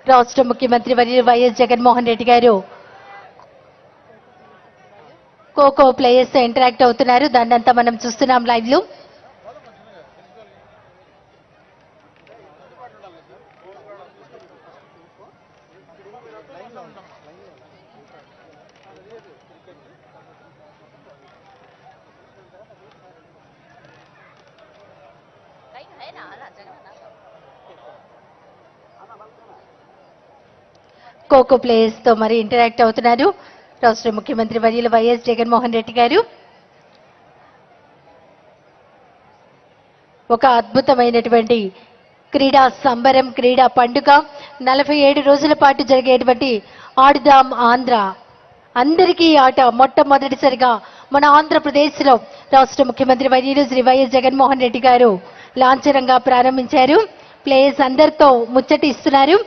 రాష్ట్ర ముఖ్యమంత్రి వర్యులు వైఎస్ జగన్మోహన్ రెడ్డి గారు ఖోఖో ప్లేయర్స్ తో ఇంటరాక్ట్ అవుతున్నారు. దాన్నంతా మనం చూస్తున్నాం లైవ్ లో. ఖోఖో ప్లేయర్స్ తో మరి ఇంటరాక్ట్ అవుతున్నారు రాష్ట్ర ముఖ్యమంత్రి వర్యులు వైఎస్ జగన్మోహన్ రెడ్డి గారు. ఒక అద్భుతమైనటువంటి క్రీడా సంబరం, క్రీడా పండుగ 47 రోజుల పాటు జరిగేటువంటి ఆడుదాం ఆంధ్ర అందరికీ ఆట మొట్టమొదటిసారిగా మన ఆంధ్రప్రదేశ్లో రాష్ట్ర ముఖ్యమంత్రి వర్యులు శ్రీ వైఎస్ జగన్మోహన్ రెడ్డి గారు లాంఛనంగా ప్రారంభించారు. ప్లేయర్స్ అందరితో ముచ్చటిస్తున్నారు.